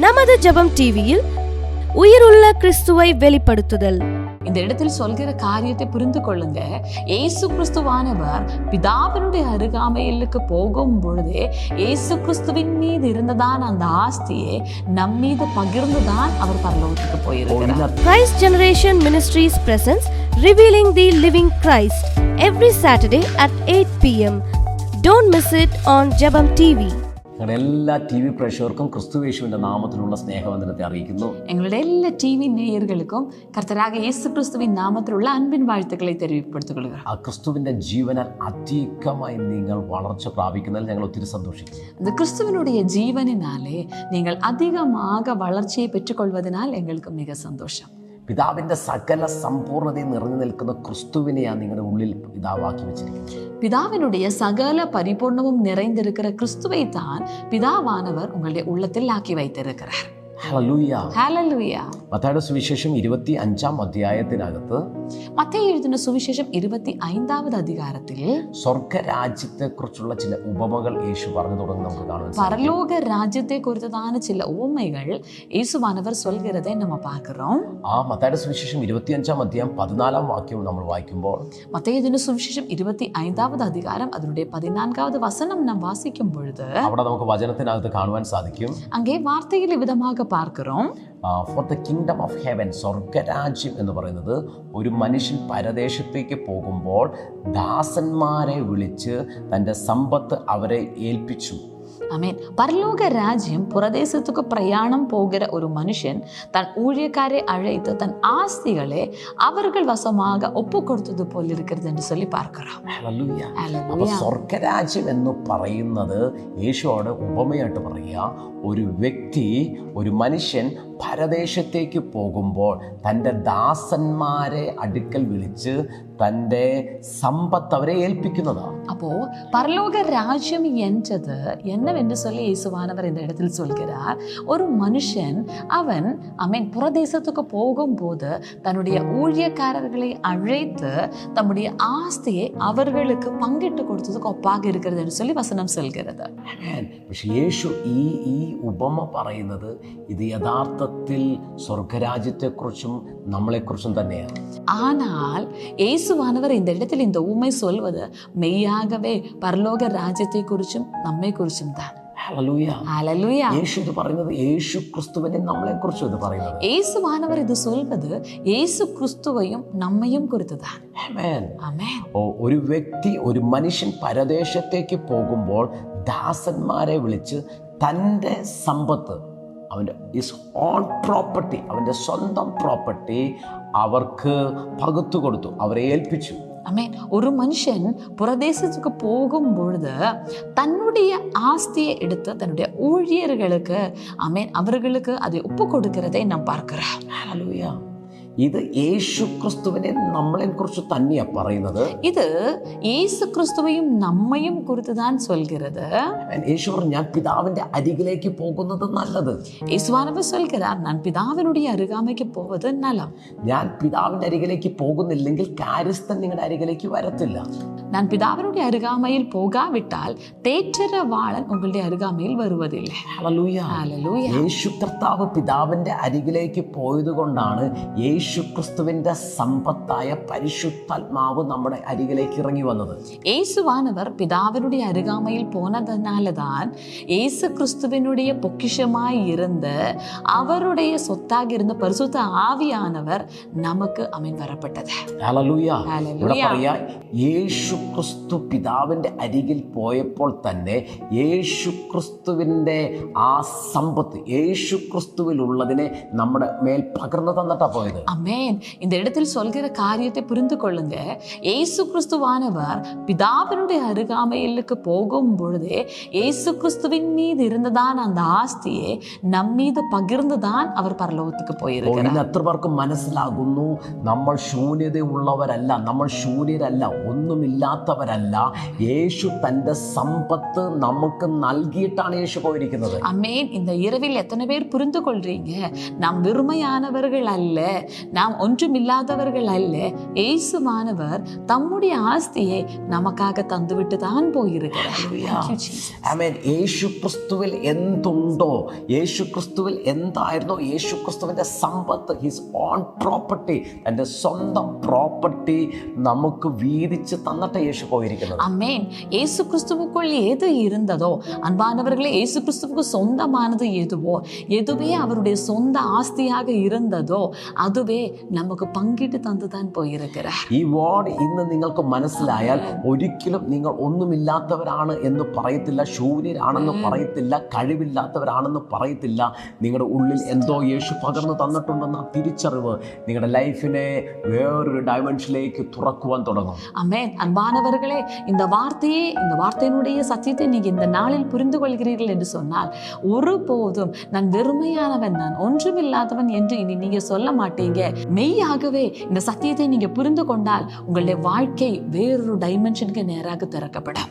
நமது ஜெபம் டிவியில் உயிருள்ள கிறிஸ்துவை வெளிப்படுத்துதல். இந்த இடத்தில் சொல்கிற காரியத்தை புரிந்து கொள்ளுங்க. இயேசு கிறிஸ்துவானவர் பிதாவினுடைய அருகாமையிலுக்கு போகும் பொழுதே இயேசு கிறிஸ்துவின் மீது இருந்ததான் அந்த ஆஸ்தியை நம் மீது பகிர்ந்துதான் அவர் பரலோகத்துக்கு போயிருக்கிறார். Christ Generation Ministries presents Revealing the Living Christ every Saturday at 8 p.m. Don't miss it on Jebam TV. ഞങ്ങളുടെ എല്ലാ ടി വി പ്രേക്ഷകർക്കും ക്രിസ്തുയേശുവിൻ്റെ നാമത്തിലുള്ള സ്നേഹവന്ദനത്തെ അറിയിക്കുന്നു. எங்களுடைய எல்லா டிவி நேயர்களுக்கும் கர்த்தராக இயேசு கிறிஸ்துவின் நாமத்திലുള്ള அன்பின் வாழ்த்துக்களை தெரிவிப்படுத்திக் கொள்கிறோம். ആ ക്രിസ്തുവിൻ്റെ ജീവനാൽ അധികമായി നിങ്ങൾ വളർച്ച പ്രാപിക്കുന്നതിൽ ഞങ്ങൾ ഒത്തിരി സന്തോഷിക്കുന്നു. அந்த கிறிஸ்துவனுடைய ஜீவனினாலே நீங்கள் அதிகமாக வளர்ச்சியை பெற்றுக்கொள்வதனால் எங்களுக்கு மிக சந்தோஷம். പിതാവിൻ്റെ സകല സമ്പൂർണ്ണതയും നിറഞ്ഞു നിൽക്കുന്ന ക്രിസ്തുവിനെയാണ് നിങ്ങളുടെ ഉള്ളിൽ പിതാവാക്കി വെച്ചിരിക്കുന്നത്. பிதாவினுடைய சகல பரிபூர்ணமும் நிறைந்திருக்கிற கிறிஸ்துவை தான் பிதாவானவர் உங்களுடைய உள்ளத்தில் ஆக்கி வைத்திருக்கிறார். ഹല്ലേലൂയ. ஹல்லேலூயா. മത്തായിയുടെ സുവിശേഷം 25-ാം അധ്യായത്തിനകത്ത് மத்தேயு எழுதின சுவிசேஷம் 25வது அதிகாரத்தில் സ്വർഗരാജ്യത്തെക്കുറിച്ചുള്ള ചില ഉപമകൾ യേശു പറഞ്ഞു തുടങ്ങി നമുക്ക് കാണാൻ. பரலோக ராஜ்யத்தை குறித்ததான சில உவமைகள் இயேசுவானவர் சொல்கிறதை நம்ம பார்க்கிறோம். ആ മത്തായിയുടെ സുവിശേഷം 25-ാം അധ്യായം 14-ാം വാക്യം നമ്മൾ വായിക്കുമ്പോൾ மத்தேயு எழுதின சுவிசேஷம் 25வது அதிகாரம் அதனுடைய 14வது வசனம் நாம் வாசிக்கும் பொழுது അവിടെ നമുക്ക് വചനത്തിനകത്ത് കാണുവാൻ സാധിക്കും. அங்கே வார்த்தையில் விதமாக பார்க்கிறோம். For the kingdom of heaven, സ്വർഗരാജ്യം എന്ന് പറയുന്നത് ഒരു മനുഷ്യൻ പരദേശത്തേക്ക് പോകുമ്പോൾ ദാസന്മാരെ വിളിച്ച് തൻ്റെ സമ്പത്ത് അവരെ ഏൽപ്പിച്ചു. ஆமென். பரலோக ராஜ்யம் புரதேசத்துக்கு பிரயாணம் போகிற ஒரு மனுஷன் தன் ஊழியக்காரை அழைத்து தன் ஆஸ்திகளை அவர்கள் வசமாக ஒப்பு கொடுத்தது போல் இருக்கிறது என்று சொல்லி பார்க்கிறோம். അപ്പൊ സ്വർഗരാജ്യം എന്ന് പറയുന്നത് യേശുവോട് ഉപമയായിട്ട് പറയുക, ഒരു വ്യക്തി, ഒരു മനുഷ്യൻ പരദേശത്തേക്ക് പോകുമ്പോൾ തൻ്റെ ദാസന്മാരെ അടുക്കൽ വിളിച്ച് തൻ്റെ സമ്പത്ത് അവരെ ഏൽപ്പിക്കുന്നതാണ്. அப்போ பரலோக ராஜ்யம் என்றது என்னவென்று சொல்லி இயேசுவானவர் இந்த இடத்தில் சொல்கிறார். ஒரு மனுஷன் அவன் புரதேசத்துக்கு போகும்போது தன்னுடைய ஊழியக்காரர்களை அழைத்து தம்முடைய ஆஸ்தியை அவர்களுக்கு பங்கிட்டு கொடுத்ததுக்கு ஒப்பாக இருக்கிறது என்று சொல்லி வசனம் சொல்கிறது. പക്ഷെ യേശു ഈ ഉപമ പറയുന്നത് ഇത് യഥാർത്ഥത്തിൽ സ്വർഗരാജ്യത്തെക്കുറിച്ചും നമ്മളെക്കുറിച്ചും തന്നെയാണ്. ஆனால் இயேசுவானவர் இந்த இடத்தில் இந்த ஊமை சொல்வது மெய்யாகவே பரலோக ராஜ்யத்தை குறிச்சும் நம்மை குறிச்சும் தான். ഹല്ലേലൂയ. യേശു ഇത് പറയുന്നത് യേശു ക്രിസ്തുവിനെ നമ്മളെക്കുറിച്ചും ഇത് പറയുന്നത്. இயேசுவானவர் இது சொல்வது இயேசு கிறிஸ்துவையும் நம்மையும் குறித்துதான். ഒരു വ്യക്തി, ഒരു മനുഷ്യൻ പരദേശത്തേക്ക് പോകുമ്പോൾ ദാസന്മാരെ വിളിച്ച് തൻ്റെ സമ്പത്ത്, അവൻ്റെ ഇസ് ഓൺ പ്രോപ്പർട്ടി, അവൻ്റെ സ്വന്തം പ്രോപ്പർട്ടി അവർക്ക് പകുത്തു കൊടുത്തു, അവരെ ഏൽപ്പിച്ചു. ஆமென். ஒரு மனுஷன் புரதேசத்துக்கு போகும் பொழுது தன்னுடைய ஆஸ்தியை எடுத்து தன்னுடைய ஊழியர்களுக்கு அவர்களுக்கு அதை ஒப்பு கொடுக்கிறதை நாம் பார்க்கிறோம். ഹല്ലേലൂയ. ഇത് യേശു ക്രിസ്തുവിനെ നമ്മളെ കുറിച്ച് തന്നെയാ പറയുന്നത്. ഇത് യേശു ക്രിസ്തുവയും നമ്മയും കുറിച്ച് താൻ சொல்கிறது. യേശു പറഞ്ഞു, ഞാൻ പിതാവിന്റെ അരികിലേക്ക് പോകുന്നത് നല്ലത്. യേശുവാനവർ சொல்கிறார், நான் பிதாவினுடைய அருகாமைக்கு போவது நலம். ഞാൻ പിതാവിന്റെ അരികിലേക്ക് പോകുന്നില്ലെങ്കിൽ കാര്യസ്ഥൻ നിങ്ങളുടെ അരികിലേക്ക് വരത്തില്ല. நான் பிதாவினுடைய அருகாமையில் போகாவிட்டால் தேற்றரவாளன் உங்களுடைய அருகாமையில் வருவதில்லை. ഹല്ലേലൂയ. യേശു കർത്താവ് പിതാവിന്റെ അരികിലേക്ക് പോയത് കൊണ്ടാണ് യേശു ക്രിസ്തുവിന്റെ സമ്പത്തായ പരിശുദ്ധാത്മാവ് നമ്മുടെ അരികിലേക്ക് ഇറങ്ങി വന്നത്. യേശുവാനவர் பிதாவினுடைய அருகாமையில் போனதனாலதான் இயேசு கிறிஸ்துவினுடைய பொக்கிஷமாய் இருந்து அவருடைய சொத்தாக இருந்த பரிசுத்த ஆவியானவர் நமக்கு வரப்பட்டது. ഹല്ലേലൂയ. യേശു ക്രിസ്തു പിതാവിന്റെ അരികിൽ പോയപ്പോൾ തന്നെ യേശു ക്രിസ്തുവിന്റെ ആ സമ്പത്ത്, യേശു ക്രിസ്തുവിൽ ഉള്ളതിനെ നമ്മുടെ മേൽ പകർന്നു തന്നിട്ടാ പോയത്. ஆமென். இந்த இடத்தில் சொல்கிற காரியத்தை புரிந்து கொள்ளுங்க. இயேசு கிறிஸ்துவானவர் பிதாவினுடைய அருகாமையிலுக்கு போகும் பொழுதே இயேசு கிறிஸ்துவின் மீது இருந்ததான் அந்த ஆஸ்தியை நம் மீது பகிர்ந்துதான் அவர் பரலோகத்துக்கு போயிருக்கிறார். എത്ര പേർക്ക് മനസ്സിലാകുന്നു നമ്മൾ ശൂന്യതയുള്ളവരല്ല, നമ്മൾ ശൂന്യരല്ല, ഒന്നുമില്ലാത്തവരല്ല. യേശു തൻ്റെ സമ്പത്ത് നമുക്ക് നൽകിയിട്ടാണ് യേശു പോയിരിക്കുന്നത്. ஆமென். இந்த இரவில் எத்தனை பேர் புரிந்து கொள்றீங்க? நாம் வெறுமையானவர்கள் அல்ல, நாம் ஒன்றுமில்லாதவர்கள் அல்ல. இயேசுவானவர் தம்முடைய ஆஸ்தியை நமக்காக தந்துவிட்டு தான் போயிருக்கிறார். ആമേൻ. യേശു ക്രിസ്തുവിൽ എന്തുണ്ടോ, യേശു ക്രിസ്തുവിൽ എന്തായിരുന്നോ, യേശു ക്രിസ്തുവിൻ്റെ സമ്പത്ത്, ഹിസ് ഓൺ പ്രോപ്പർട്ടി, തൻ്റെ സ്വന്തം പ്രോപ്പർട്ടി നമുക്ക് വീതിച്ച് തന്നിട്ട് യേശു പോയിരിക്കുന്നത്. ஆமென். இயேசு கிறிஸ்துவுக்குள் எது இருந்ததோ, அன்பானவர்களே, இயேசு கிறிஸ்துவுக்கு சொந்தமானது எதுவோ, எதுவே அவருடைய சொந்த ஆஸ்தியாக இருந்ததோ അതുവേ നമുക്ക് പങ്കിട്ട് തന്നുതാൻ പോയിരിக்கிறார். ഈ വേർഡ് ഇന്ന് നിങ്ങൾക്ക് മനസ്സിലായാൽ ഒരിക്കലും നിങ്ങൾ ഒന്നുമില്ലാത്തവരാണ് എന്ന് പറയത്തില്ല, ശൂന്യരാണെന്ന് പറയത്തില്ല, കഴിവില്ലാത്തവരാണെന്ന് പറയത്തില്ല. നിങ്ങളുടെ ഉള്ളിൽ എന്തോ യേശു പകർന്നു തന്നിട്ടുണ്ടെന്ന തിരിച്ചറിവ് നിങ്ങളുടെ ലൈഫിനെ വേറൊരു ഡയമെൻഷനിലേക്ക് തുറക്കുവാൻ തുടങ്ങും. ஆமென். அன்பானவர்களே, இந்த வார்த்தையினுடைய சத்தியத்தை நீங்க இந்த நாளில் புரிந்து கொள்கிறீர்கள் என்று சொன்னால், ஒருபோதும் நான் வெறுமையானவன், நான் ஒன்றுமில்லாதவன் என்று இனி நீங்க சொல்ல மாட்டீங்க. மெய்யாகவே இந்த சத்தியத்தை நீங்க புரிந்து கொண்டால் உங்களுடைய வாழ்க்கை வேறொரு டைமென்ஷனுக்கு நேராக திறக்கப்படும்.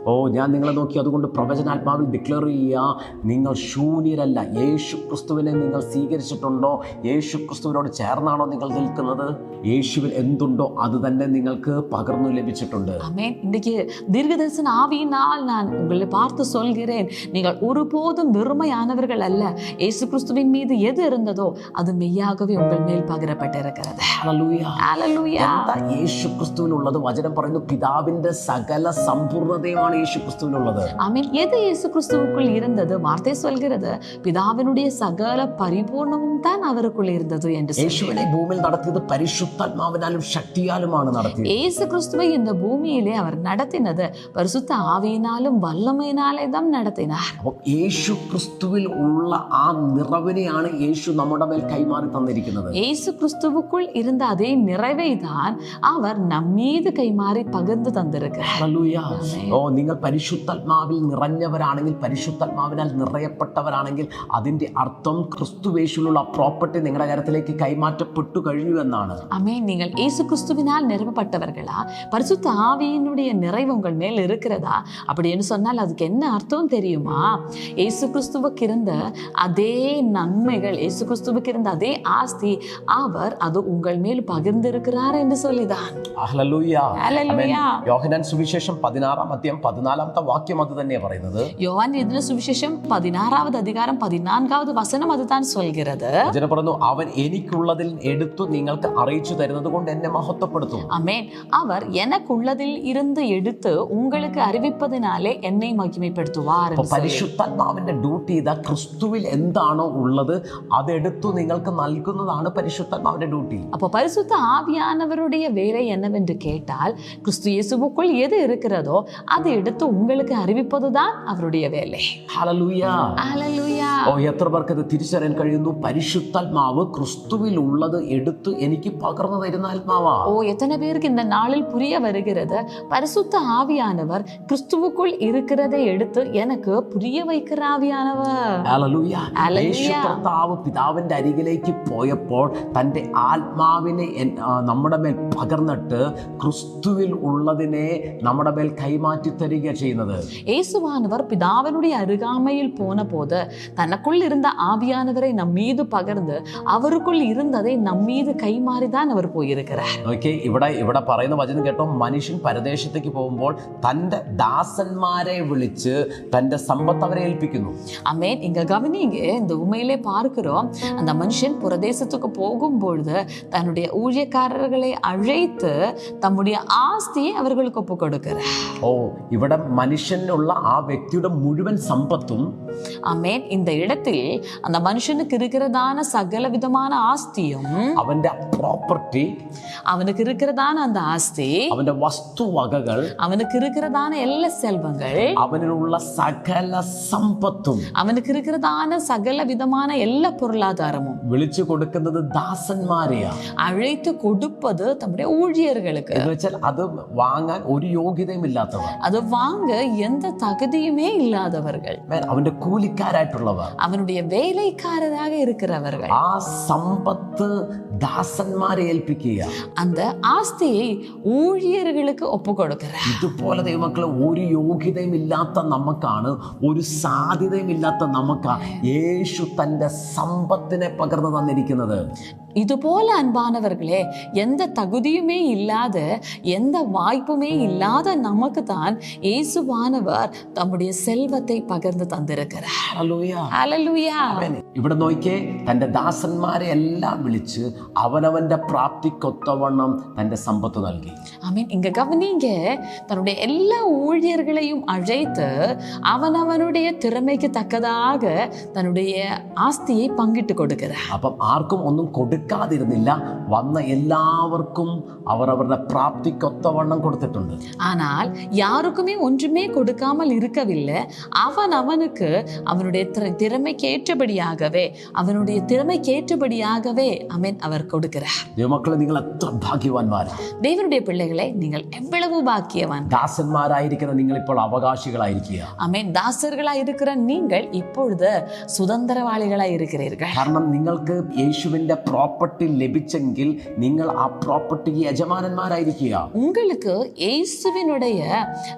ഓ, ഞാൻ നിങ്ങളെ നോക്കി അതുകൊണ്ട് പ്രവചനാത്മാവിൽ ഡിക്ലെയർ ചെയ്യുക, നിങ്ങൾ ശൂന്യരല്ല. യേശു ക്രിസ്തുവിനെ നിങ്ങൾ സ്വീകരിച്ചിട്ടുണ്ടോ? യേശു ക്രിസ്തുവിനോട് ചേർന്നാണോ നിങ്ങൾ നിൽക്കുന്നത്? യേശുവിൽ എന്തുണ്ടോ അത് തന്നെ നിങ്ങൾക്ക് പകർന്നു ലഭിച്ചിട്ടുണ്ട്. ஆமென். இன்னைக்கு தீர்க்கதரிசன ஆவியினால் நான் உங்களை பார்த்து சொல்கிறேன், நீங்கள் ஒருபோதும் வெறுமையானவர்கள் அல்ல. இயேசு கிறிஸ்துவின் மீது எது இருந்ததோ அது மெய்யாகவே உங்கள் மேல் பகிரப்பட்டிருக்கிறது. ഹല്ലേലൂയ. എന്താ യേശു ക്രിസ്തുവിനുള്ളത്? വചനം പറയുന്നു, പിതാവിന്റെ സകല സമ്പൂർണ്ണതയുമാണ് യേശു ക്രിസ്തുവിനുള്ളത്. ஆமென். எது இயேசு கிறிஸ்துவுக்குள் இருந்தது? வார்த்தை சொல்கிறது, பிதாவினுடைய சகல பரிபூர்ணமும் தான் அவருக்குள் இருந்தது என்று. യേശുവിനെ ഭൂമിയിൽ നടത്തിയത് പരിശുദ്ധാത്മാവിനാലും ശക്തിയാലുമാണ് നടത്തിയത്. இயேசு கிறிஸ்துவை இந்த பூமியிலே அவர் நடத்தினது பரிசுத்த ஆவியினாலும் வல்லமையினாலே தான் நடத்தினார். അപ്പോൾ യേശു ക്രിസ്തുവിൽ ഉള്ള ആ നിറവിനെയാണ് യേശു നമ്മുടെ മേൽ കൈമാറി തന്നിരിക്കുന്നത്. இயேசு கிறிஸ்துவுக்குள் இருந்த அதே நிறைவை தான் அவர் நம்மீது கைமாறி പകർന്നു തന്നിരിക്കുകയാണ്. ഓ, നിങ്ങൾ പരിശുദ്ധാത്മാവിൽ നിറഞ്ഞവരാണെങ്കിൽ, പരിശുദ്ധാത്മാവിനാൽ നിറയപ്പെട്ടവരാണെങ്കിൽ അതിന്റെ അർത്ഥം ക്രിസ്തുവേശുവിലുള്ള പ്രോപ്പർട്ടി നിങ്ങളുടെ കാര്യത്തിലേക്ക് കൈമാറ്റപ്പെട്ടു കഴിഞ്ഞു എന്നാണ്. ஆமென். நீங்கள் இயேசு கிறிஸ்துவினால் நிரப்பப்பட்டவர்களா? பரிசுத்த ஆவியினுடைய நிறைவு உங்கள் மேல் இருக்கிறதா? அப்படின்னு சொன்னால் அதுக்கு என்ன அர்த்தம் தெரியுமா? இயேசு கிறிஸ்துவுக்கு இருந்த அதே நன்மைகள், இயேசு கிறிஸ்துவுக்கு இருந்த அதே ஆஸ்தி அவர் அது உங்கள் மேல் பகிர்ந்திருக்கிறார் என்று சொல்லிதான். യോഹന്നാൻ സുവിശേഷം 16-ാം അധ്യായം 14-ാമത്തെ വാക്യം അത് തന്നെയാണ് പറയുന്നത്. യോഹന്നാൻ എഴുതിയ സുവിശേഷം 16-ാவது அதிகாரம் 14-வது വചനം അതുതാൻ சொல்கிறது. വചനം പറയുന്നു, അവൻ എനിക്കുള്ളതിൽ എടുത്തു നിങ്ങൾക്ക് അറിയിച്ചു തരുന്നത് കൊണ്ട് എന്നെ മഹത്വപ്പെടുത്തും. ஆமென். அவர் எனக்குள்ளதில் இருந்து எடுத்து உங்களுக்கு அறிவிப்பதினாலே என்னை மகிமைப்படுத்துவார். പരിശുദ്ധാത്മാവിന്റെ ഡ്യൂട്ടി ഇതാ, ക്രിസ്തുവിൽ എന്താണോ ഉള്ളത് അതെടുത്തു നിങ്ങൾക്ക് നൽകുന്നതാണ് പരിശുദ്ധാത്മാവിന്റെ ഡ്യൂട്ടി. அப்போ பரிசுத்த ஆவியானவருடைய வேலை என்னவென்று கேட்டால், கிறிஸ்து இயேசுவுக்குள் எது இருக்கிறதோ அதை எடுத்து உங்களுக்கு அறிவிப்பதுதான் அவருடைய வேலை. ഹല്ലേലൂയ. ഓ, എത്ര പേർക്ക് ഇത് തിരിച്ചറിയാൻ കഴിയുന്നു? പരിശുദ്ധാത്മാവ് ക്രിസ്തുവിൽ ഉള്ളത് എടുത്ത് എനിക്ക് പകർന്നു തരുന്ന ആത്മാവാ. ஓ, எத்தனை பேருக்கு இந்த நாளில் புரிய வருகிறது? பரிசுத்த ஆவியானவர் கிறிஸ்துவுக்குள் இருக்கிறதை எடுத்து எனக்கு புரிய வைக்கிற ஆவியானவர். ഹല്ലേലൂയ. യേശു കർത്താവ് പിതാവിന്റെ അരികിലേക്ക് പോയപ്പോൾ തന്റെ ആത്മാവിനെ നമ്മുടെ മേൽ പകർന്നിട്ട് ക്രിസ്തുവിൽ ഉള്ളതിനെ നമ്മുടെ മേൽ കൈമാറ്റി തരിക ചെയ്യുന്നത്. இயேசுவானவர் பிதாவினுடைய அருகாமையில் போன போது தனக்குள் இருந்த ஆவியானவரை நம் மீது பகர்ந்து அவருக்குள் இருந்ததை நம் மீது கைமாறிதான் அவர் போயிருக்கிறார். ഓക്കെ, ഇവിടെ പറയുന്ന വചനം കേട്ടോ, മനുഷ്യൻ പരദേശത്തേക്ക് പോകുമ്പോൾ തൻ്റെ ദാസന്മാരെ വിളിച്ച് തൻ്റെ സമ്പത്ത് അവരെ ഏൽപ്പിക്കുന്നു. ஆமென். இங்க கவனிங்க, இந்த உண்மையிலே பார்க்கிறோம், அந்த மனுஷன் புரதேசத்துக்கு போகும்பொழுது தன்னுடைய ஊழியக்காரர்களை அழைத்து தம்முடைய ஆஸ்தியை அவர்களுக்கு ஒப்பு கொடுக்கிறார். ഓ, ഇവിടെ മനുഷ്യനുള്ള ആ വ്യക്തിയുടെ മുഴുവൻ സമ്പത്തും, ஆமென், இந்த இடத்தில் அந்த மனுஷனுக்கு இருக்கிறதான சகல விதமான ஆஸ்தியும், അവന്റെ പ്രോപ്പർട്ടി, அவனுக்கு இருக்கிறதான அந்த ஆஸ்தி, അവന്റെ വസ്തുവകകൾ, அவனுக்கு இருக்கிறதான எல்லா செல்வங்கள், അവനിലുള്ള സകല സമ്പത്തും, அவனுக்கு இருக்கிறதான சகல விதமான எல்லா பொருளாதாரமும் വിളിച്ചു കൊടുക്കുന്നത് ദാസന്മാരെയാ. அழைத்து கொடுப்பது தம்முடைய ஊழியர்களுக்கு. എന്ന് വെച്ചാൽ അത് വാങ്ങാൻ ഒരു യോഗ്യതയും ഇല്ലാത്തവർ, അത് വാങ്ങ എന്ത തகுதியுமே இல்லாதவர்கள், അവന്റെ കൂലിക്കാരായിട്ടുള്ളവർ, அவனுடைய வேலைக்காரராக இருக்கிறவர்கள், ആ സമ്പത്ത് ദാസന്മാരെ ഏൽപ്പിക്കുക, அந்த ആസ്തിயை ஊழியர்களுக்கு ஒப்பு கொடுக்கிறார். ഇതുപോലെ ദൈവമക്കളെ ഒരു യോഗ്യതയും ഇല്ലാത്ത നമുക്കാണ്, ഒരു സാധ്യതയും ഇല്ലാത്ത നമുക്കാണ് യേശു തൻ്റെ സമ്പത്തിനെ പകർന്നു തന്നിരിക്കുന്നത്. இதுபோல அன்பானவர்களே, எந்த தகுதியுமே இல்லாத, எந்த வாய்ப்புமே இல்லாத நமக்கு தான் இயேசுவானவர் தம்முடைய செல்வத்தை பகிர்ந்து தந்திருக்கிறார். ஹல்லேலூயா. ഇവിടെ നോക്കിയേ, തൻ്റെ ദാസന്മാരെ എല്ലാം വിളിച്ച് അവനവന്റെ പ്രാപ്തിക്കൊത്തവണ്ണം തൻ്റെ സമ്പത്ത് നൽകി. ஆமென். இங்க கவனிங்க, தன்னுடைய எல்லா ஊழியர்களையும் அழைத்து அவனவனுடைய திறமைக்கு தக்கதாக தன்னுடைய ஆஸ்தியை பங்கிட்டு கொடுக்கிறார். അപ്പം ആർക്കും ഒന്നും കൊടുക്കാതിരുന്നില്ല, വന്ന എല്ലാവർക്കും അവരവരുടെ പ്രാപ്തിക്കൊത്തവണ്ണം കൊടുത്തിട്ടുണ്ട്. ஆனால் யாருக்குமே ஒன்றுமே கொடுக்காமல் இருக்கவில்லை. அவனுக்கு அவனுடைய திறமைக்கேற்றபடியாகவே ஆமென் அவர் கொடுக்கிறார். ദൈവമക്കളെ, നിങ്ങൾ എത്ര ഭാഗ്യവാന്മാരാ! தேவனுடைய பிள்ளைகளை, நீங்கள் எவ்வளவு பாக்கியவான். ദാസന്മാരായിരിക്കുന്ന നിങ്ങൾ ഇപ്പോൾ അവകാശികളായിരിക്കുക. ஆமென். தாசர்களாய் இருக்கிற நீங்கள் இப்பொழுது சுதந்திரவாளிகளாய் இருக்கிறீர்கள். കാരണം നിങ്ങൾക്ക് യേശുവിന്റെ പ്രോപ്പർട്ടി ലഭിച്ചെങ്കിൽ നിങ്ങൾ ആ പ്രോപ്പർട്ടിക്ക് യജമാനന്മാരായിരിക്കുക. உங்களுக்கு இயேசுவினுடைய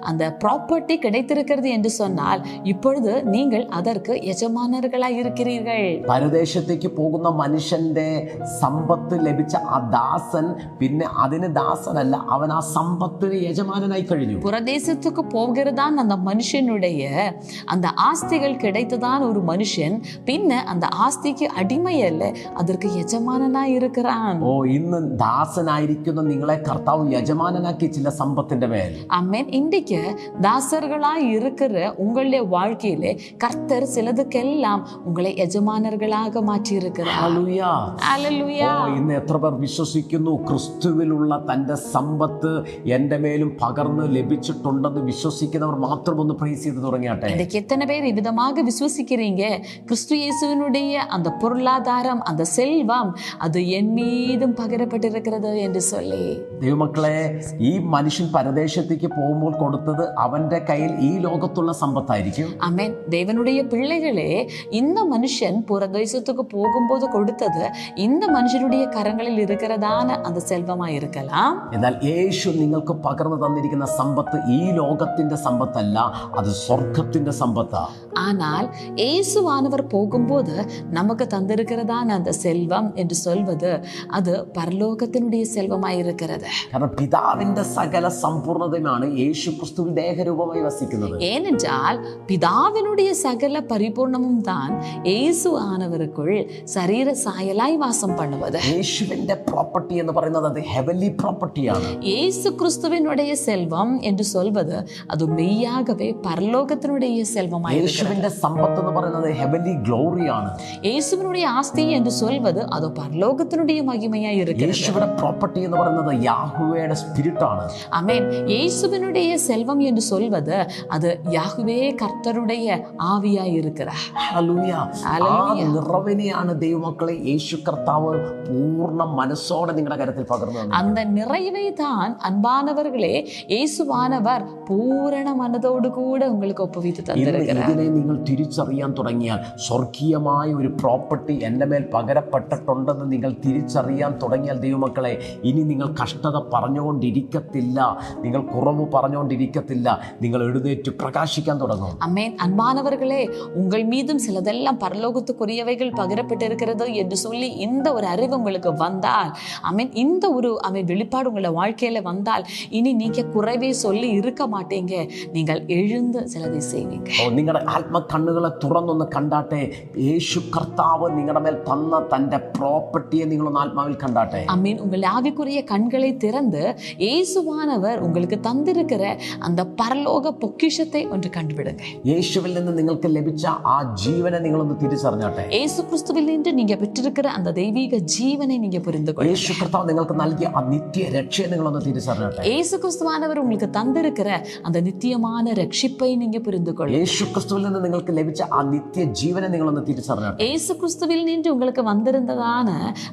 அந்த ப்ராப்பர்ட்டி கிடைத்திருக்கிறது என்று சொன்னால் இப்பொழுது நீங்கள் அதற்கு எஜமானர்களாய் இருக்கிறீர்கள். പരദേശത്തേക്ക് പോകുന്ന മനുഷ്യന്റെ സമ്പത്ത് ലഭിച്ച ആ ദാസൻ പിന്നെ അതിന് ദാസനല്ല, അവൻ ആ സമ്പത്തിന് യജമാനനായി കഴിഞ്ഞു. புறதேசத்துக்கு போகிறதான் அந்த மனுஷனுடைய அந்த ஆஸ்திகள் கிடைத்ததான் ஒரு மனுஷன் பின்ன அந்த ஆஸ்திக்கு அடிமை அல்ல, அதற்கு யஜமானனாய் இருக்கிறான். ഓ, ഇന്ന് ദാസനായിരിക്കുന്ന നിങ്ങളെ കർത്താവ് യജമാനനാക്കി ചില സമ്പത്തിന്റെ മേൽ. ஆமென். இன்றைக்கு தாசர்களாய் இருக்கிற உங்களுடைய வாழ்க்கையிலே கர்த்தர் சிலதுக்கெல்லாம் உங்களை യജമാനர்களாக മാറ്റി இருக்கிறார். ഹല്ലേലൂയ. ഇന്ന് എത്ര പേർ വിശ്വസിക്കുന്നു ക്രിസ്തുവിലുള്ള തന്റെ സമ്പത്ത് എൻ്റെ മേലും പകർന്ന് ലഭിച്ചിട്ടുണ്ടെന്ന് വിശ്വസിക്കുന്നവർ മാത്രം ഒന്ന് പ്രൈസ് ചെയ്ത് തുടങ്ങിയാട്ടെ. இன்னைக்கு எத்தனை பேர் இவ்விதமாக விசுவசிக்கிறீங்க? கிறிஸ்து இயேசுவினுடைய அந்த பொருளாதாரம், அந்த செல்வம், அது என் மீதும் பகிரப்பட்டிருக்கிறது என்று சொல்லி. ദൈവമക്കളെ, ഈ മനുഷ്യൻ പരദേശത്തേക്ക് പോകുമ്പോൾ കൊടുത്തത് അവന്റെ കയ്യിൽ ഈ ലോകത്തുള്ള സമ്പത്തായിരിക്കും. ஆமென். தேவனுடைய பிள்ளைகளே, இந்த மனுஷன் புறதேசத்துக்கு போகும்போது கொடுத்தது இந்த மனுஷனுடைய கரங்களில் இருக்கிறதான அந்த செல்வமாய் இருக்கலாம். എന്നാൽ യേശു നിങ്ങൾക്ക് പകർന്നു തന്നിരിക്കുന്ന സമ്പത്ത് ഈ ലോകത്തിന്റെ സമ്പത്തല്ല, അത് സ്വർഗത്തിന്റെ സമ്പത്താ. ஆனால் இயேசுவானவர் போகும்போது நமக்கு தந்திருக்கிறதான அந்த செல்வம் என்று சொல்வது அது பரலோகத்தினுடைய செல்வமாய் இருக்கிறது. കാരണം പിതാവിന്റെ സകല സമ്പൂർണതയുമാണ് യേശു ക്രിസ്തുവിൽ ദേഹരൂപമായി വസിക്കുന്നത്. ஏனென்றால் பிதாவினுடைய சகல பரிபூர்ணமும் தான் இயேசு ஆனவருக்குள் சரீர சாயலாய் வாசம் பண்ணுவது. യേശുവിന്റെ പ്രോപ്പർട്ടി എന്ന് പറയുന്നത് അത് ഹെവൻലി പ്രോപ്പർട്ടിയാണ്. இயேசு கிறிஸ்துவினுடைய செல்வம் என்று சொல்வது அது மெய்யாகவே பரலோகத்தினுடைய செல்வமாய் இருக்கிறது. യേശുവിന്റെ സമ്പത്ത് എന്ന് പറയുന്നത് ഹെവൻലി ഗ്ലോറിയാണ്. இயேசுவினுடைய ஆஸ்தி என்று சொல்வது அது பரலோகத்தினுடைய மகிமையாய் இருக்கிறது. യേശുവിന്റെ പ്രോപ്പർട്ടി എന്ന് പറയുന്നത് യാഹ്വേയുടെ സ്പിരിറ്റ് ആണ്. ஆமென். இயேசுவினுடைய செல்வம் என்று சொல்வது அது யாஹ்வே கர்த்தருடைய ஆவியாய் இருக்கிறார். ഹല്ലേലൂയ. ആ നിറവിനെയാണ് ദൈവമക്കളെ യേശു കർത്താവ് പൂർണ്ണ മനസ്സോടെ നിങ്ങളുടെ കരത്തിൽ പകർന്നു. அந்த நிறைவை தான் அன்பானவர்களே இயேசுவானவர் பூரண மனதோடு கூட உங்களுக்கு ஒப்புவித்து தந்திருக்கிறார். ഇതിനെ നിങ്ങൾ തിരിച്ചറിയാൻ തുടങ്ങിയാൽ, സ്വർഗീയമായ ഒരു പ്രോപ്പർട്ടി എൻ്റെ മേൽ പകരപ്പെട്ടിട്ടുണ്ടെന്ന് നിങ്ങൾ തിരിച്ചറിയാൻ തുടങ്ങിയാൽ ദൈവമക്കളെ, ഇനി നിങ്ങൾ കഷ്ടത പറഞ്ഞുകൊണ്ടിരിക്കത്തില്ല, നിങ്ങൾ കുറവ് പറഞ്ഞുകൊണ്ടിരിക്കത്തില്ല, നിങ്ങൾ എഴുന്നേറ്റ് പ്രകാശിക്കാൻ തുടങ്ങും. ஆமென். அன்பானவர்களே, உங்கள் மீதும் சிலதெல்லாம் பரலோகத்துக்குரியவைகள் பகிரப்பட்டிருக்கிறது என்று சொல்லி இந்த ஒரு அறிவு உங்களுக்கு வந்தால், ஆமென், இந்த ஒரு வெளிப்பாடு உங்களை வாழ்க்கையில வந்தால் இனி நீங்க குறைவே சொல்லி இருக்க மாட்டீங்க. நீங்கள் எழுந்து சிலதை செய்வீங்க. നിങ്ങളുടെ ആത്മകണ്ണുകളെ തുറന്നൊന്ന് കണ്ടാട്ടെ. യേശു കർത്താവ് നിങ്ങളുടെ മേൽ തന്ന തന്റെ പ്രോപ്പർട്ടിയെ നിങ്ങളൊന്ന് ആത്മാവിൽ കണ്ടാട്ടെ. ஆமென். உங்கள் ஆவிக்குரிய கண்களை திறந்து இயேசுவானவர் உங்களுக்கு தந்திருக்கிற அந்த பரலோக பொக்கிஷத்தை ஒன்று கண்டுபிடுங்க. യേശുവിൽ നിന്ന് നിങ്ങൾക്ക് ലഭിച്ച ആ ജീവനെ നിങ്ങളൊന്ന് തിരിച്ചറിഞ്ഞാട്ടെ. இயேசு கிறிஸ்துவில் நின்று நீங்க பெற்றிருக்கிற அந்த தெய்வீக ஜீவனை நீங்க புரிந்து கொள்ளுங்க. യേശു കർത്താവ് നിങ്ങൾക്ക് നൽകിയ ആ നിത്യ രക്ഷയെ നിങ്ങളൊന്ന് തിരിച്ചറിഞ്ഞാട്ടെ. இயேசு கிறிஸ்துவானவர் உங்களுக்கு தந்திருக்கிற அந்த நித்தியமான ரட்சிப்பை நீங்க புரிந்து கொள்ளுங்க. യേശു ക്രിസ്തുവിൽ നിന്ന് നിങ്ങൾക്ക് ലഭിച്ച ആ നിത്യ ജീവനെ നിങ്ങളൊന്ന് തിരിച്ചറിഞ്ഞാട്ടെ. இயேசு கிறிஸ்துவில் நின்று உங்களுக்கு வந்திருந்ததான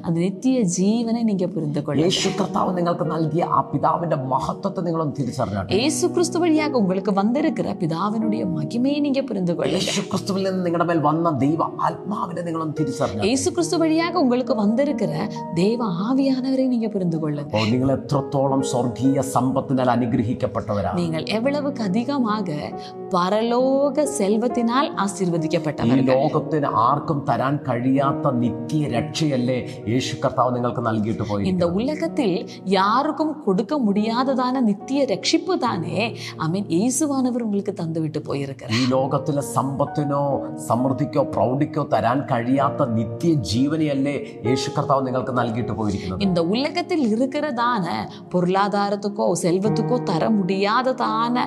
அந்த நித்திய ஜீவனை நீங்க புரிந்து கொள்ளுங்க. യേശു കർത്താവ് നിങ്ങൾക്ക് നൽകിയ ആ പിതാവിന്റെ മഹത്വത്തെ നിങ്ങളൊന്ന് തിരിച്ചറിഞ്ഞാട്ടെ. இயேசு கிறிஸ்து வழியாக உங்களுக்கு வந்திருக்கிற பிதாவினுடைய மகிமையை நீங்க புரிந்து கொள்ளுங்க. യേശു ക്രിസ്തുവിൽ നിന്ന് നിങ്ങളുടെ മേൽ വന്ന ദൈവ ആത്മാവിനെ നിങ്ങളൊന്ന് തിരിച്ചറിഞ്ഞാട്ടെ. இயேசு கிறிஸ்து வழியாக உங்களுக்கு வந்திருக்கிற தேவ ஆவியானவரை நீங்க புரிந்து கொள்ளுங்க. നിങ്ങൾ എത്രത്തോളം സ്വർഗീയ സമ്പത്തിനാൽ അനുഗ്രഹിക്കപ്പെട്ടവരാണ്. நீங்கள் எவ்வளவுக்கு அதிகமாக பரலோக செல்வத்தினால் ഈ ஆசீர்வதிக்கப்பட்டவர்கள். ലോകത്തിന് ആർക്കും തരാൻ കഴിയാത്ത നിത്യ രക്ഷയല്ലേ യേശു കർത്താവ് നിങ്ങൾക്ക് നൽകിയിട്ട് പോയി. இந்த உலகத்தில் யாருக்கும் கொடுக்க முடியாததான நித்திய ரட்சிப்பு தானே ஆமென் இயேசுவானவர் உங்களுக்கு தந்து விட்டு போயிருக்கிறார். ഈ ലോകത്തിലെ സമ്പത്തിനോ സമൃദ്ധിക്കോ പ്രൗഢിക്കോ തരാൻ കഴിയാത്ത നിത്യ ജീവനെയല്ലേ യേശു കർത്താവ് നിങ്ങൾക്ക് നൽകിയിട്ട് പോയിരിക്കുന്നത്. இந்த உலகத்தில் இருக்கிறதான பொருளாதாரத்துக்கோ செல்வத்துக்கோ தர முடியாததான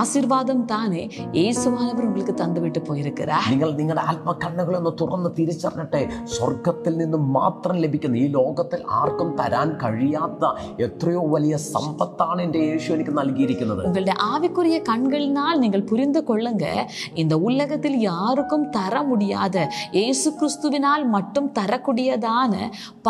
ஆசீர்வாதம் தானே இயேசுவானவர் உங்களுக்கு தந்து விட்டு போயிருக்கிறார். നിങ്ങൾ നിങ്ങളുടെ ആത്മകണ്ണുകളൊന്ന് തുറന്ന് തിരിച്ചറിഞ്ഞിട്ടെ. സ്വർഗത്തിൽ നിന്ന് മാത്രം ലഭിക്കുന്ന ഈ ലോകത്തിൽ ആർക്കും തരാൻ കഴിയാത്ത എത്രയോ വലിയ സമ്പത്താണ് എൻ്റെ യേശു എനിക്ക് നൽകിയിരിക്കുന്നത്. உங்களுடைய ஆவிக்குரிய கண்களினால் நீங்கள் புரிந்து கொள்ளுங்க, இந்த உலகத்தில் யாருக்கும் தர முடியாத இயேசு கிறிஸ்துவினால் மட்டும் தரக்கூடியதான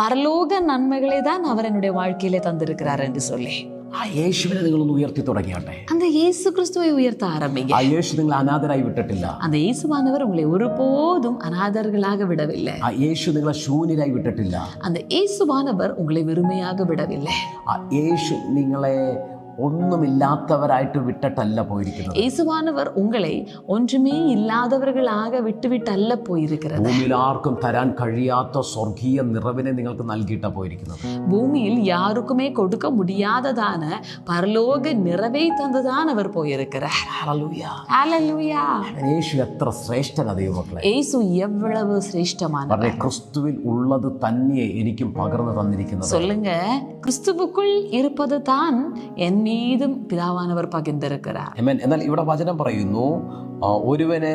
பரலோக நன்மைகளை தான் அவர் என்னுடைய வாழ்க்கையிலே தந்திருக்கிறார் என்று சொல்லி ആ യേശുവിനെ നിങ്ങളൊന്ന് ഉയർത്തി തുടങ്ങിയാട്ടെ. அந்த இயேசு கிறிஸ்துவை உயர்த்த ஆரம்பிங்க. ആ യേശു നിങ്ങൾ അനാഥരായി വിട്ടിട്ടില്ല. அந்த இயேசுவானவர் உங்களை ஒருபோதும் அநாதர்களாக விடவில்லை. ആ യേശു നിങ്ങളെ ശൂന്യരായി വിട്ടിട്ടില്ല. அந்த இயேசுவானவர் உங்களை வெறுமையாக விடவில்லை. ആ യേശു നിങ്ങളെ ഒന്നുമില്ലാത്തവരായിട്ട് വിട്ടിട്ടല്ല പോയിരിക്കുന്നത്. இயேசுவானவர் உங்களை ஒன்றுமே இல்லாதவர்களாக விட்டுவிட்டல்ல போயிருக்கிறது. ഭൂമിയിൽ ആർക്കും തരാൻ കഴിയാത്ത സ്വർഗീയ നിറവിനെ നിങ്ങൾക്ക് നൽകിയിട്ടാ പോയിരിക്കുന്നത്. பூமியில் யாருக்குமே கொடுக்க முடியாததான பரலோக நிறைவை தந்துதான் அவர் போயிருக்கிறார். ഹല്ലേലൂയ. ஹல்லேலூயா. യേശു എത്ര ശ്രേഷ്ഠനാ ദൈവമക്കളെ. இயேசு எவ்வளவு சிரேஷ்டமானவர். പറഞ്ഞേ, ക്രിസ്തുവിൽ ഉള്ളത് തന്നെ എനിക്കും പകർന്നു തന്നിരിക്കുന്നത്. சொல்லுங்க, கிறிஸ்துவுக்குள் இருப்பது தான் என் மீதும் பிதாவானவர் பகிர்ந்திருக்கிறார். ആമേൻ. എന്നാൽ ഇവിടെ വചനം പറയുന്നു, ഒരുവന്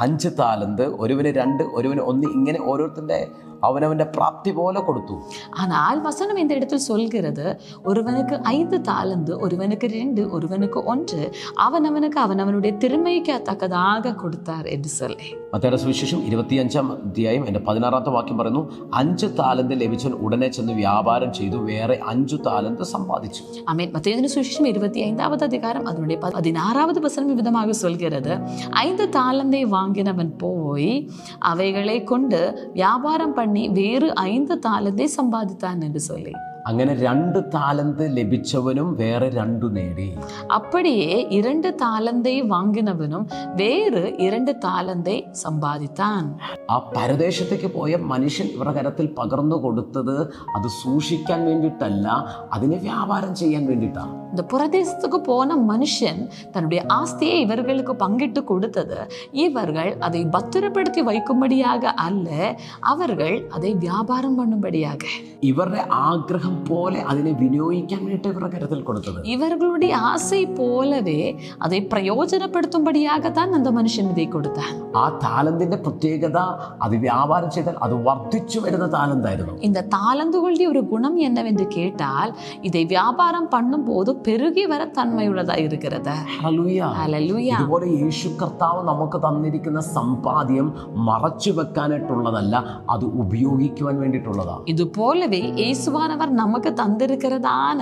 5 താലന്ത്, ഒരുവന് 2, ഒരുവന് 1, ഇങ്ങനെ ഓരോരുത്തരുടെ അവനവന്റെ പ്രാപ്തി പോലെ കൊടുത്തു. ஆனால் வசனம் இந்த இடத்தில் சொல்கிறது, ஒருவனுக்கு 5 தாலந்து, ஒருவனுக்கு 2, ஒருவனுக்கு 1, அவனவனுக்கு அவனவனுடைய திறமைக்கு தக்கதாக கொடுத்தார் என்று சொல்லி. മത്തായിയുടെ സുവിശേഷം 25-ാം അധ്യായം 16-ാമത്തെ വാക്യം പറയുന്നു, 5 താലന്ത് ലഭിച്ചവൻ ഉടനെ ചെന്ന് വ്യാപാരം ചെയ്തു വേറെ 5 താലന്ത് സമ്പാദിച്ചു. ஆமென். மத்தேயு சுவிசேஷம் 25-வது அதிகாரம் அதனுடைய 16வது வசனம் விதமாக சொல்கிறது, 5 தாலந்தை வாங்கினவன் போய் அவைகளை கொண்டு வியாபாரம் பண்ணி வேறு 5 தாலந்தை சம்பாதித்தான் என்று சொல்லி. അങ്ങനെ 2 താലന്ത് ലഭിച്ചവനും വേറെ 2 നേടി. அப்படியே 2 தாலந்தை வாங்கினவனும் வேறு 2 தாலந்தை சம்பாதித்தான். ആ പരദേശത്തേക്ക് പോയ മനുഷ്യൻ ഇവരുടെ കരത്തിൽ പകർന്നു കൊടുത്തത് അത് സൂക്ഷിക്കാൻ വേണ്ടിയിട്ടല്ല, അതിനെ വ്യാപാരം ചെയ്യാൻ വേണ്ടിയിട്ടാണ്. இந்த புரதேசத்துக்கு போன மனுஷன் தன்னுடைய ஆஸ்தியை இவர்களுக்கு பங்கிட்டு கொடுத்தது இவர்கள் அதை பத்திரப்படுத்தி வைக்கும்படியாக அல்ல, அவர்கள் அதை வியாபாரம் பண்ணும்படியாக, ഇവരുടെ ആഗ്രഹം പോലെ അതിനെ വിനിയോഗിക്കാൻ വേണ്ടിയിട്ട് ഇവരുടെ കരത്തിൽ കൊടുത്തത്. இவர்களுடைய ஆசை போலவே அதை பிரயோஜனப்படுத்தும்படியாகத்தான் அந்த மனுஷன் இதை கொடுத்தான். ആ താലന്തിന്റെ പ്രത്യേകത, അത് വ്യാപാരം ചെയ്താൽ അത് വർദ്ധിച്ചു വരുന്ന താലന്തായിരുന്നു. இந்த தாலந்துகளுடைய ஒரு குணம் என்னவென்று கேட்டால், இதை வியாபாரம் பண்ணும் போது பெருகி வர தன்மையுள்ளதா இருக்கிறது. ഹല്ലേലൂയ. ஹல்லேலூயா. ഇതുപോലെ യേശു കർത്താവ് നമുക്ക് തന്നിരിക്കുന്ന സമ്പാദ്യം മറച്ചു വെക്കാനായിട്ടുള്ളതല്ല, അത് ഉപയോഗിക്കുവാൻ വേണ്ടിയിട്ടുള്ളതാണ്. இது போலவே இயேசுவானவர் நமக்கு தந்திருக்கிறதான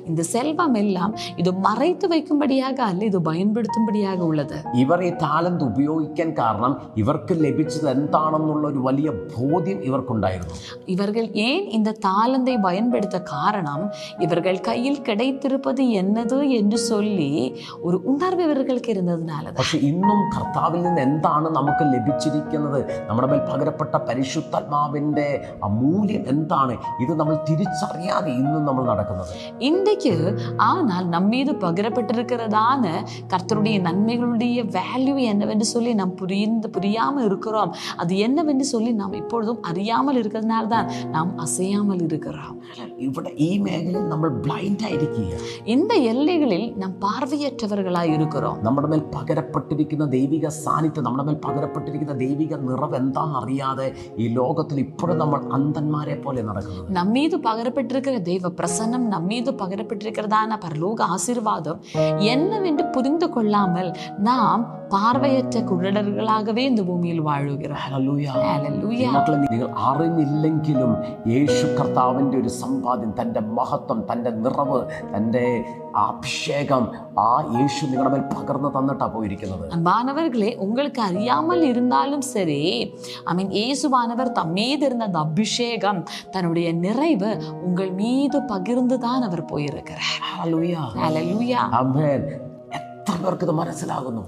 இந்த செல்வம் எல்லாம் இது மறைத்து வைக்கும்படியாக அல்ல, இது பயன்படுத்தும்படியாக உள்ளது. ഇവർ ഈ താലന്ത് ഉപയോഗിക്കാൻ കാരണം ഇവർക്ക് ലഭിച്ചത് എന്താണെന്നുള്ള ഒരു വലിയ ബോധ്യം ഇവർക്കുണ്ടായിരുന്നു. இவர்கள் ஏன் இந்த தாளந்தை பயன்படுத்த காரணம், இவர்கள் கையில் கிடைத்திருப்பது என்னது என்று சொல்லி ஒரு உணர்வு இவர்களுக்கு இருந்ததுனால. പക്ഷെ ഇന്നും കർത്താവിൽ നിന്ന് എന്താണ് നമുക്ക് ലഭിച്ചിരിക്കുന്നത്, നമ്മുടെ മേൽ പകരപ്പെട്ട പരിശുദ്ധാത്മാവിന്റെ മൂല്യം എന്താണ്, ഇത് നമ്മൾ തിരിച്ചറിയാതെ ഇന്നും നമ്മൾ നടക്കുന്നത്. இன்றைக்கு ஆனால் நம்மீது பகிரப்பட்டிருக்கிறதான கர்த்தருடைய நன்மைகளுடைய வேல்யூ என்னவென்று சொல்லி நாம் புரியாமல் இருக்கிறோம். அது என்னவென்று சொல்லி நாம் இப்பொழுதும் அறியாமல் இருக்கிறதுனால தான் நாம் அசையாமல் இருக்கிறோம். ഇവിടെ ഈ മേഖലയിൽ നമ്മൾ ബ്ലൈൻഡ് ആയിരിക്കുക. இந்த எல்லைகளில் நாம் பார்வையற்றவர்களாய் இருக்கிறோம். നമ്മുടെ മേൽ പകരപ്പെട്ടിരിക്കുന്ന ദൈവിക സാന്നിധ്യം, നമ്മുടെ മേൽ പകരപ്പെട്ടിരിക്കുന്ന ദൈവിക നിറവ് എന്താണെന്നറിയാതെ ഈ ലോകത്തിൽ ഇപ്പോഴും നമ്മൾ അന്ധന്മാരെ പോലെ നടക്കുന്നത്. நம்மீது பகரப்பட்டிருக்கிற தெய்வ பிரசன்னம், நம்மீது பகரப்பட்டிருக்கிறதான பரலோக ஆசீர்வாதம் என்னவென்று புரிந்து கொள்ளாமல் நாம் பார்வையற்ற குருடர்களாகவே இந்த பூமியில் வாழுகிறோம். ഹല്ലേലൂയ. ഹല്ലേലൂയ. മക്കളെ, നിങ്ങൾ അറിഞ്ഞില്ലെങ്കിലും യേശു കർത്താവിൻ്റെ ഒരു സമ്പാദ്യം, തൻ്റെ മഹത്വം, തൻ്റെ നിറവ്, തൻ്റെ അഭിഷേകം ആ യേശു നിങ്ങളുടെ മേൽ പകർന്നു തന്നിട്ടാണ് പോയിരിക്കുന്നത്. அன்பானவர்களே, உங்களுக்கு அறியாமல் இருந்தாலும் சரி, இயேசுவானவர் தம் மீது இருந்த அந்த அபிஷேகம், தன்னுடைய நிறைவு உங்கள் மீது பகிர்ந்துதான் அவர் போயிருக்கிறார். ഹല്ലേലൂയ. ஹல்லேலூயா. ആമേൻ. എത്ര പേർക്ക് ഇത് മനസ്സിലാകുന്നു?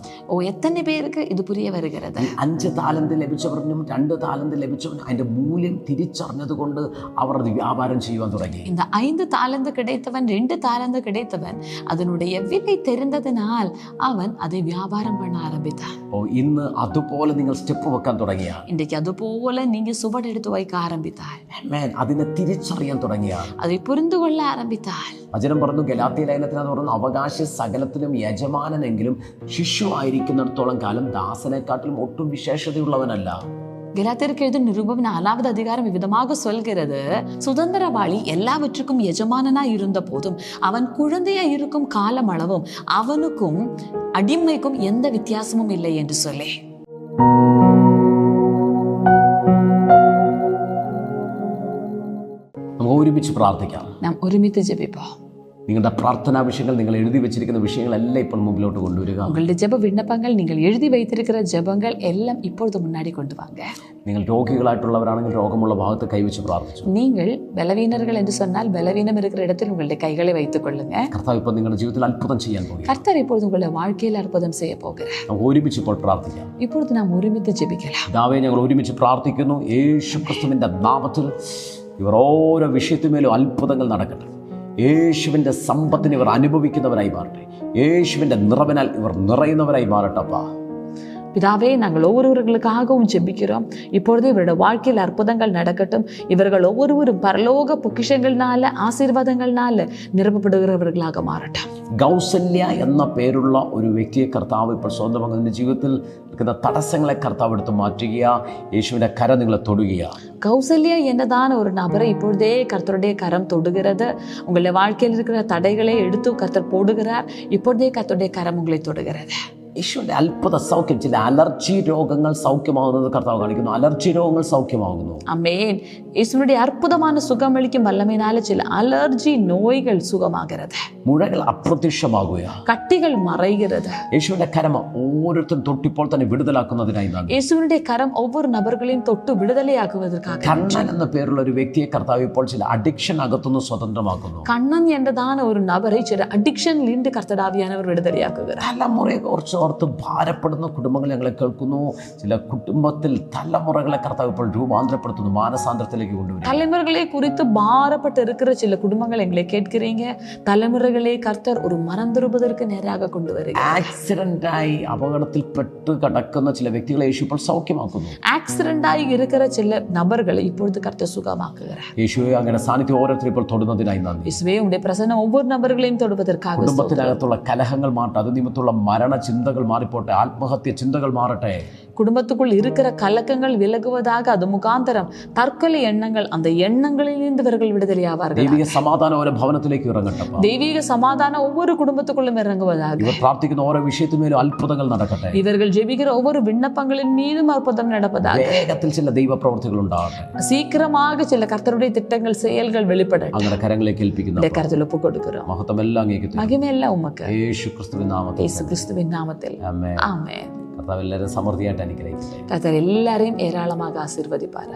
எத்தனை பேருக்கு இது புரிய வருகிறது? 5 താലന്ത് ലഭിച്ചവനും 2 താലന്ത് ലഭിച്ചവനും അതിന്റെ മൂല്യം തിരിച്ചറിഞ്ഞത് കൊണ്ട് അവർ അത് വ്യാപാരം ചെയ്യുവാൻ തുടങ്ങി. இந்த 5 தாலந்து கிடைத்தவன் 2 தாலந்து கிடைத்தவன் அதனுடைய விலை தெரிந்ததனால் அவன் அதை வியாபாரம் பண்ண ஆரம்பித்தான். ഇന്ന് അതുപോലെ നിങ്ങൾ സ്റ്റെപ്പ് വെക്കാൻ തുടങ്ങിയ, இன்றைக்கு அது போல நீங்க சுவடெடுத்து வைக்க ஆரம்பித்தால், അതിനെ തിരിച്ചറിയാൻ തുടങ്ങിയ, அதை புரிந்து கொள்ள ஆரம்பித்தால், വചനം പറഞ്ഞു, ഗലാത്യ ലേഖനത്തിനകത്ത് പറഞ്ഞു, അവകാശ സകലത്തിലും യജമാനനെങ്കിലും ശിശു ആയിരിക്കുന്നിടത്തോളം കാലം ദാസനെക്കാട്ടിലും ഒട്ടും വിശേഷതയുള്ളവനല്ല. கலாத்தியருக்கு எழுதின நிருபம் 4வது அதிகாரம் விதமாக சொல்கிறது, சுதந்திரவாளி எல்லாவற்றுக்கும் எஜமானனாய் இருந்த போதும் அவன் குழந்தையா இருக்கும் காலம் அளவும் அவனுக்கும் அடிமைக்கும் எந்த வித்தியாசமும் இல்லை என்று சொல்லி. നമുക്ക് ഒരുമിച്ച് പ്രാർത്ഥിക്കാം. நாம் ஒருமித்து ஜெபிப்போம். നിങ്ങളുടെ പ്രാർത്ഥനാ വിഷയങ്ങൾ, നിങ്ങൾ എഴുതി വെച്ചിരിക്കുന്ന വിഷയങ്ങളെല്ലാം ഇപ്പോൾ മുമ്പിലോട്ട് കൊണ്ടുവരിക. உங்களுடைய ஜெப விண்ணப்பங்கள், நீங்கள் எழுதி வைத்திருக்கிற ஜெபங்கள் எல்லாம் இப்பொழுது முன்னாடி கொண்டு வாங்க. നിങ്ങൾ രോഗികളായിട്ടുള്ളവരാണെങ്കിൽ രോഗമുള്ള ഭാഗത്ത് കൈവച്ച് പ്രാർത്ഥിച്ചു. நீங்கள் பலவீனர்கள் என்று சொன்னால் பலவீனம் இருக்கிற இடத்தில் உங்களுடைய கைகளை வைத்துக் கொள்ளுங்க. കർത്താവ് ഇപ്പോൾ നിങ്ങളുടെ ജീവിതത്തിൽ അത്ഭുതം ചെയ്യാൻ പോകും. கர்த்தர் இப்பொழுது உங்களுடைய வாழ்க்கையில் அற்புதம் செய்ய போகிறார். നമുക്ക് ഒരുമിച്ച് ഇപ്പോൾ പ്രാർത്ഥിക്കാം. இப்பொழுது நாம் ஒருமித்து ஜெபிக்கலாம். പിതാവേ, ഞങ്ങൾ ഒരുമിച്ച് പ്രാർത്ഥിക്കുന്നു. യേശു ക്രിസ്തുവിൻ്റെ നാമത്തിൽ ഇവർ ഓരോ വിഷയത്തിന്മേലും അത്ഭുതങ്ങൾ നടക്കട്ടെ. യേശുവിൻ്റെ സമ്പത്തിന് ഇവർ അനുഭവിക്കുന്നവരായി മാറട്ടെ. യേശുവിൻ്റെ നിറവിനാൽ ഇവർ നിറയുന്നവരായി മാറട്ടപ്പാ. பிதாவே, நாங்கள் ஒவ்வொருவர்களுக்காகவும் ஜெபிக்கிறோம். இப்பொழுது இவருடைய வாழ்க்கையில் அற்புதங்கள் நடக்கட்டும். இவர்கள் ஒவ்வொருவரும் பரலோக பொக்கிஷங்கள்னால, ஆசீர்வாதங்கள்னால நிரப்பப்படுகிறவர்களாக மாறட்டும். കൗസല്യ എന്ന പേരുള്ള ഒരു വ്യക്തിയെ കർത്താവ് ഇപ്പോൾ സ്വന്തമാകുന്ന ജീവിതത്തിൽ നിൽക്കുന്ന തടസ്സങ്ങളെ കർത്താവ് എടുത്ത് മാറ്റുക. യേശുവിൻ്റെ കരം നിങ്ങളെ തൊടുക. கௌசல்யா என்றதான ஒரு நபரை இப்பொழுதே கர்த்தருடைய கரம் தொடுகிறது. உங்களுடைய வாழ்க்கையில் இருக்கிற தடைகளை எடுத்து கர்த்தர் போடுகிறார். இப்பொழுதே கர்த்தருடைய கரம் உங்களை தொடுகிறது. യേശുവിൻ്റെ അത്ഭുത സൗഖ്യം, ചില അലർജി രോഗങ്ങൾ സൗഖ്യമാകുന്നത് കർത്താവ് കാണിക്കുന്നു. അലർജി രോഗങ്ങൾ സൗഖ്യമാകുന്നു. ஆமென். இயேசுவினுடைய அற்புதமான சுகமளிக்கும் வல்லமையினால சில அலர்ஜி நோய்கள் சுகமாகிறது. മുഴകൾ അപ്രത്യക്ഷമാകുക. கட்டிகள் மறைகிறது. യേശുവിൻ്റെ കരം ഓരോരുത്തരും തൊട്ടിപ്പോൾ തന്നെ വിടുതലാക്കുന്നതിനായി നന്ദി. இயேசுவினுடைய கரம் ஒவ்வொரு நபர்களையும் தொட்டு விடுதலையாக்குவதற்காக. കണ്ണൻ എന്ന പേരുള്ള ഒരു വ്യക്തിയെ കർത്താവ് ഇപ്പോൾ ചില അഡിക്ഷൻ അകത്തുനിന്ന് സ്വതന്ത്രമാക്കുന്നു. கண்ணன் என்றதான ஒரு நபரை சில அடிக்ஷன்லிருந்து கர்த்தராவியானவர் விடுதலையாக்குகிறார். തലമുറയെ കുറിച്ച് ഓർത്ത് ഭാരപ്പെടുന്ന കുടുംബങ്ങൾ ഞങ്ങളെ കേൾക്കുന്നു. ചില കുടുംബത്തിൽ തലമുറകളെ കർത്താവ് ഇപ്പോൾ രൂപാന്തരപ്പെടുത്തുന്നു, മാനസാന്തരത്തിലേക്ക് കൊണ്ടുവരും. தலைமுறைகளை குறித்து பாரப்பட்டு இருக்கிற சில குடும்பங்கள் எங்களை கேட்கிறீங்க. தலைமுறைகளை கர்த்தர் ஒரு மனம் திரும்புவதற்கு நேராக கொண்டு வருகிறார். ആക്സിഡന്റായി അപകടത്തിൽപ്പെട്ട് കിടക്കുന്ന ചില വ്യക്തികളെ യേശു ഇപ്പോൾ സൗഖ്യമാക്കുന്നു. ஆக்சிடென்ட் ஆகி இருக்கிற சில நபர்களை இப்பொழுது கர்த்தர் சுகமாக்குகிறார். യേശുവെ, അങ്ങനെ സാന്നിധ്യം ഓരോരുത്തരും ഇപ്പോൾ തൊടുന്നതിനായി നന്ദി. இயேசுவே, உம்முடைய பிரசன்னம் ஒவ்வொரு நபர்களையும் தொடுவதற்காக. കുടുംബത്തിനകത്തുള്ള കലഹങ്ങൾ മാറട്ടെ. അത് നിമിത്തമുള്ള മരണ ചിന്തകൾ മാറിപ്പോട്ടെ. ആത്മഹത്യ ചിന്തകൾ മാറട്ടെ. குடும்பத்துக்குள் இருக்கிற கலக்கங்கள் விலகுவதாக. அது முகாந்தரம் தற்கொலை எண்ணங்கள், அந்த எண்ணங்களிலிருந்து இவர்கள் விடுதலையாவார்கள். ദൈവിക സമാധാനം ഓരോ ഭവനത്തിലേക്ക് ഇറങ്ങട്ടെ. தெய்வீக சமாதானம் ஒவ்வொரு குடும்பத்துக்குள்ளும் இறங்குவதாக. ഇവർ പ്രാർത്ഥിക്കുന്ന ഓരോ വിഷയത്തിന്മേലും അത്ഭുതങ്ങൾ നടക്കട്ടെ. இவர்கள் ஜெபிக்கிற ஒவ்வொரு விண்ணப்பங்களின் மீதும் அற்புதம் நடப்பதாக. വേഗത്തിൽ ചില ദൈവ പ്രവൃത്തികൾ ഉണ്ടാകട്ടെ. சீக்கிரமாக சில கர்த்தருடைய திட்டங்கள், செயல்கள் வெளிப்படட்டும். അങ്ങനെ കരങ്ങളിലേക്ക് ഏൽപ്പിക്കുന്ന கருத்தில் ஒப்பு கொடுக்கிறோம். മഹത്വം എല്ലാം അങ്ങേക്ക് തരുന്നു. மகிமையெல்லாம் உமக்கு. യേശു ക്രിസ്തുവിൻ നാമത്തിൽ. இயேசு கிறிஸ்துவின் நாமத்தில். ആമേൻ. ஆமென். കർത്താവ് എല്ലാവരും സമൃദ്ധിയായിട്ട് അനുഗ്രഹിക്കട്ടെ. கர்த்தர் எல்லாரையும் ஏராளமாக ஆசீர்வதிப்பார்.